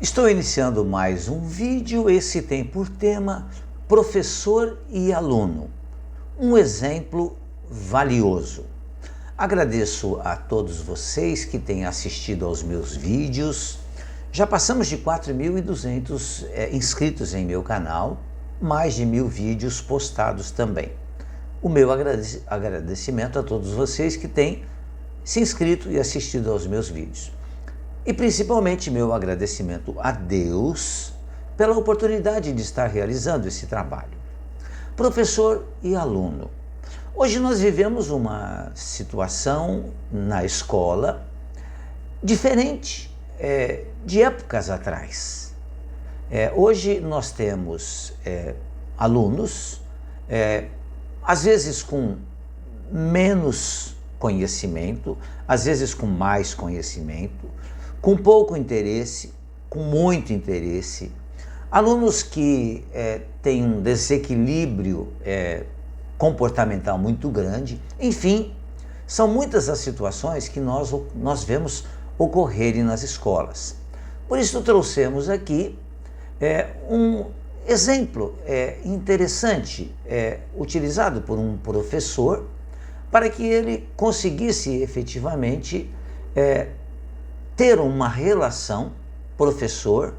Estou iniciando mais um vídeo, esse tem por tema Professor e Aluno, um exemplo valioso. Agradeço a todos vocês que têm assistido aos meus vídeos. Já passamos de 4.200 inscritos em meu canal, mais de 1.000 vídeos postados também. O meu agradecimento a todos vocês que têm se inscrito e assistido aos meus vídeos. E principalmente meu agradecimento a Deus pela oportunidade de estar realizando esse trabalho. Professor e aluno. Hoje nós vivemos uma situação na escola diferente de épocas atrás. Hoje nós temos alunos, às vezes com menos conhecimento, às vezes com mais conhecimento, com pouco interesse, com muito interesse, alunos que têm um desequilíbrio comportamental muito grande. Enfim, são muitas as situações que nós vemos ocorrerem nas escolas. Por isso trouxemos aqui um exemplo interessante, utilizado por um professor, para que ele conseguisse efetivamente ter uma relação professor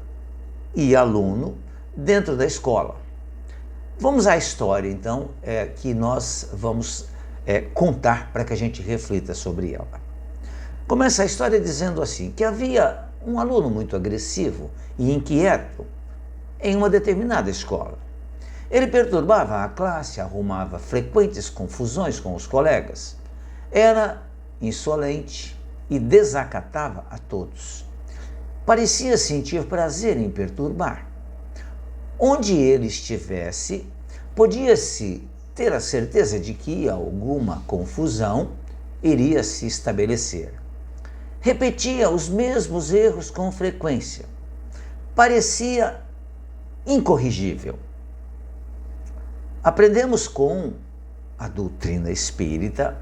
e aluno dentro da escola. Vamos à história, então, que nós vamos contar para que a gente reflita sobre ela. Começa a história dizendo assim, que havia um aluno muito agressivo e inquieto em uma determinada escola. Ele perturbava a classe, arrumava frequentes confusões com os colegas, era insolente e desacatava a todos. Parecia sentir prazer em perturbar. Onde ele estivesse, podia-se ter a certeza de que alguma confusão iria se estabelecer. Repetia os mesmos erros com frequência. Parecia incorrigível. Aprendemos com a doutrina espírita,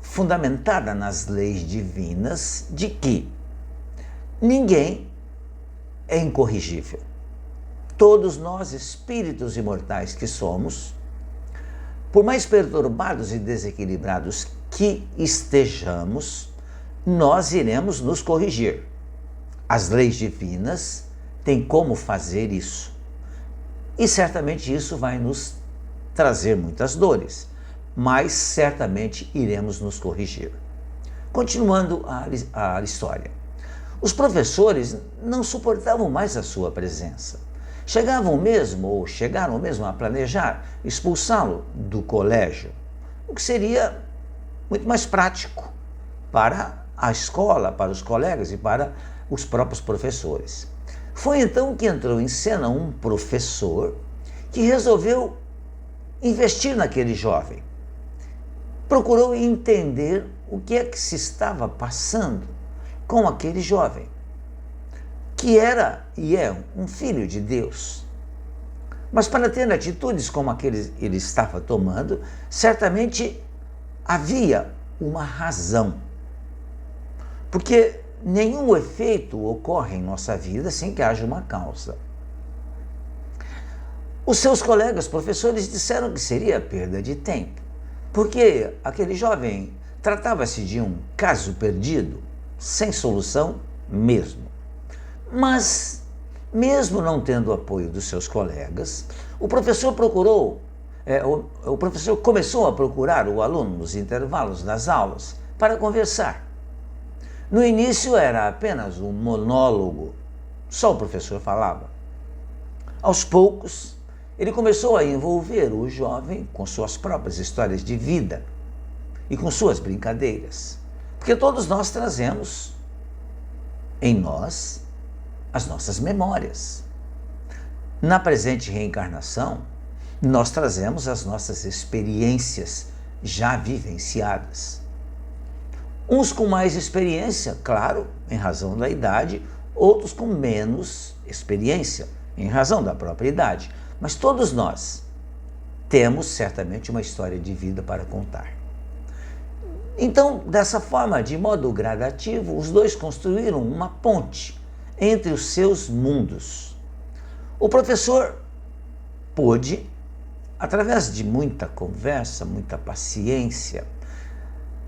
fundamentada nas leis divinas, de que ninguém é incorrigível. Todos nós, espíritos imortais que somos, por mais perturbados e desequilibrados que estejamos, nós iremos nos corrigir. As leis divinas têm como fazer isso. E certamente isso vai nos trazer muitas dores, mas certamente iremos nos corrigir. Continuando a história. Os professores não suportavam mais a sua presença. Chegaram mesmo a planejar expulsá-lo do colégio, o que seria muito mais prático para a escola, para os colegas e para os próprios professores. Foi então que entrou em cena um professor que resolveu investir naquele jovem. Procurou entender o que é que se estava passando com aquele jovem, que era e é um filho de Deus. Mas para ter atitudes como aquele ele estava tomando, certamente havia uma razão. Porque nenhum efeito ocorre em nossa vida sem que haja uma causa. Os seus colegas professores disseram que seria perda de tempo, porque aquele jovem tratava-se de um caso perdido, sem solução mesmo. Mas, mesmo não tendo apoio dos seus colegas, o professor começou a procurar o aluno nos intervalos das aulas para conversar. No início era apenas um monólogo, só o professor falava. Aos poucos, ele começou a envolver o jovem com suas próprias histórias de vida e com suas brincadeiras, porque todos nós trazemos em nós as nossas memórias. Na presente reencarnação, nós trazemos as nossas experiências já vivenciadas. Uns com mais experiência, claro, em razão da idade, outros com menos experiência, em razão da própria idade. Mas todos nós temos certamente uma história de vida para contar. Então, dessa forma, de modo gradativo, os dois construíram uma ponte entre os seus mundos. O professor pôde, através de muita conversa, muita paciência,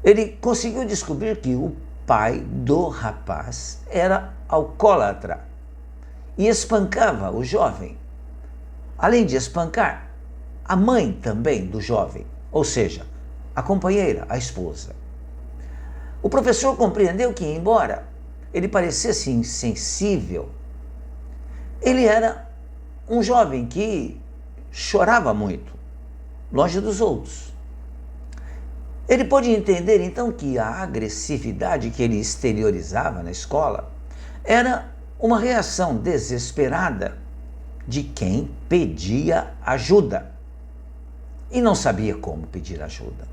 ele conseguiu descobrir que o pai do rapaz era alcoólatra e espancava o jovem. Além de espancar, a mãe também do jovem, ou seja, a companheira, a esposa. O professor compreendeu que, embora ele parecesse insensível, ele era um jovem que chorava muito, longe dos outros. Ele pôde entender então que a agressividade que ele exteriorizava na escola era uma reação desesperada de quem pedia ajuda e não sabia como pedir ajuda.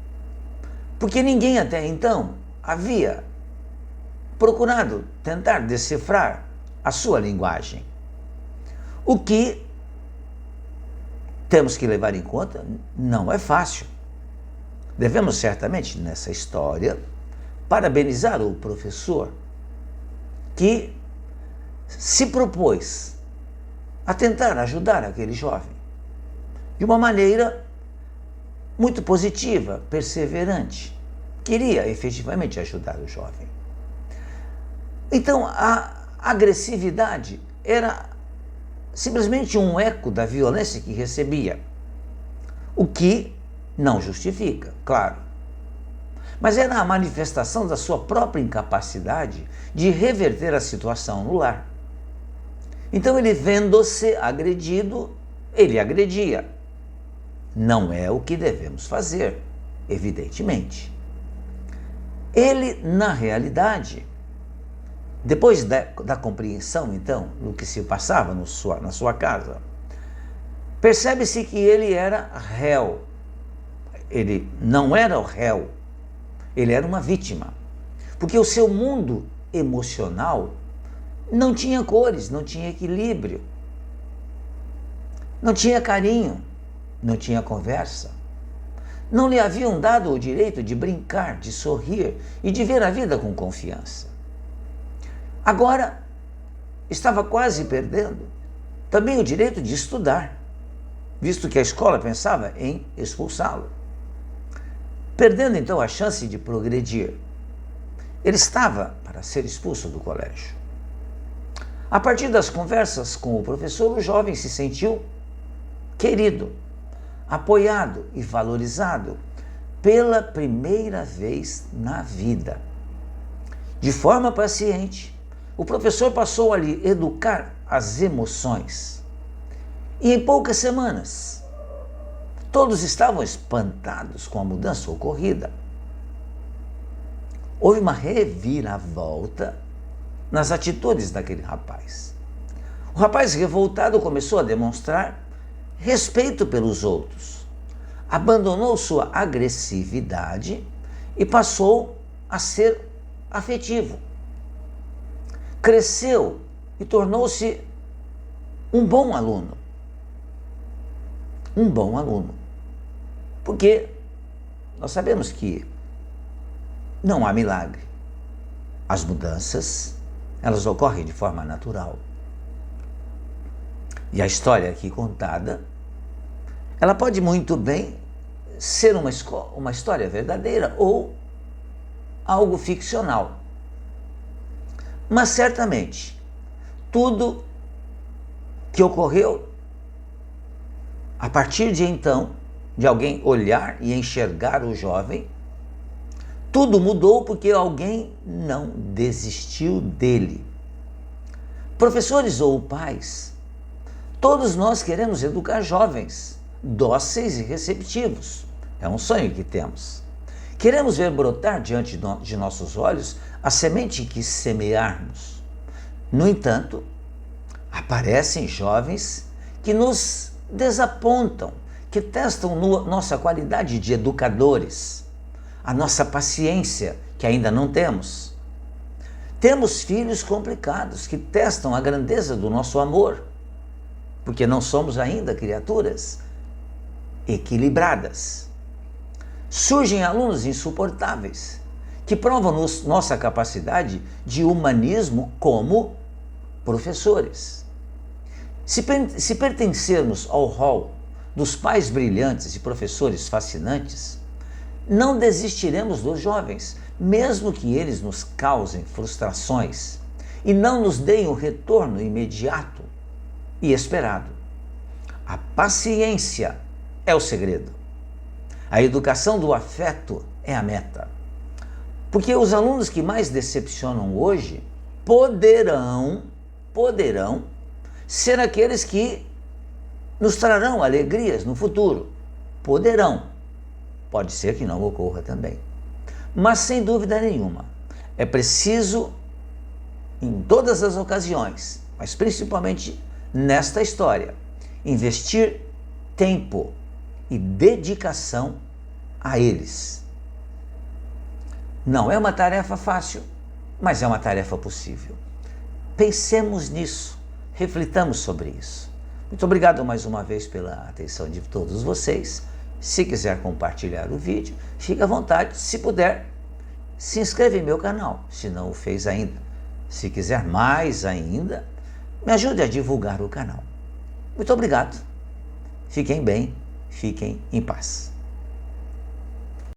Porque ninguém até então havia procurado tentar decifrar a sua linguagem. O que temos que levar em conta não é fácil. Devemos certamente, nessa história, parabenizar o professor que se propôs a tentar ajudar aquele jovem de uma maneira muito positiva, perseverante. Queria efetivamente ajudar o jovem. Então, a agressividade era simplesmente um eco da violência que recebia, o que não justifica, claro. Mas era a manifestação da sua própria incapacidade de reverter a situação no lar. Então ele, vendo-se agredido, ele agredia. Não é o que devemos fazer, evidentemente. Ele, na realidade, depois da compreensão, então, do que se passava na sua casa, percebe-se que ele era réu. Ele não era o réu, ele era uma vítima. Porque o seu mundo emocional não tinha cores, não tinha equilíbrio, não tinha carinho, não tinha conversa. Não lhe haviam dado o direito de brincar, de sorrir e de ver a vida com confiança. Agora, estava quase perdendo também o direito de estudar, visto que a escola pensava em expulsá-lo. Perdendo então a chance de progredir. Ele estava para ser expulso do colégio. A partir das conversas com o professor, o jovem se sentiu querido, apoiado e valorizado pela primeira vez na vida. De forma paciente, o professor passou a lhe educar as emoções. E em poucas semanas, todos estavam espantados com a mudança ocorrida. Houve uma reviravolta nas atitudes daquele rapaz. O rapaz revoltado começou a demonstrar respeito pelos outros, abandonou sua agressividade e passou a ser afetivo. Cresceu e tornou-se um bom aluno. Um bom aluno. Porque nós sabemos que não há milagre. As mudanças, elas ocorrem de forma natural. E a história aqui contada, ela pode muito bem ser uma história verdadeira ou algo ficcional. Mas certamente, tudo que ocorreu a partir de então, de alguém olhar e enxergar o jovem, tudo mudou porque alguém não desistiu dele. Professores ou pais, todos nós queremos educar jovens, dóceis e receptivos. É um sonho que temos. Queremos ver brotar diante de nossos olhos a semente que semearmos. No entanto, aparecem jovens que nos desapontam, que testam nossa qualidade de educadores, a nossa paciência, que ainda não temos. Temos filhos complicados que testam a grandeza do nosso amor, porque não somos ainda criaturas equilibradas. Surgem alunos insuportáveis, que provam nossa capacidade de humanismo como professores. Se pertencermos ao rol dos pais brilhantes e professores fascinantes, não desistiremos dos jovens, mesmo que eles nos causem frustrações e não nos deem o retorno imediato e esperado. A paciência é o segredo. A educação do afeto é a meta. Porque os alunos que mais decepcionam hoje poderão ser aqueles que nos trarão alegrias no futuro. Poderão. Pode ser que não ocorra também. Mas sem dúvida nenhuma, é preciso, em todas as ocasiões, mas principalmente nesta história, investir tempo e dedicação a eles. Não é uma tarefa fácil, mas é uma tarefa possível. Pensemos nisso, reflitamos sobre isso. Muito obrigado mais uma vez pela atenção de todos vocês. Se quiser compartilhar o vídeo, fique à vontade. Se puder, se inscreva em meu canal, se não o fez ainda. Se quiser mais ainda, me ajude a divulgar o canal. Muito obrigado. Fiquem bem, fiquem em paz.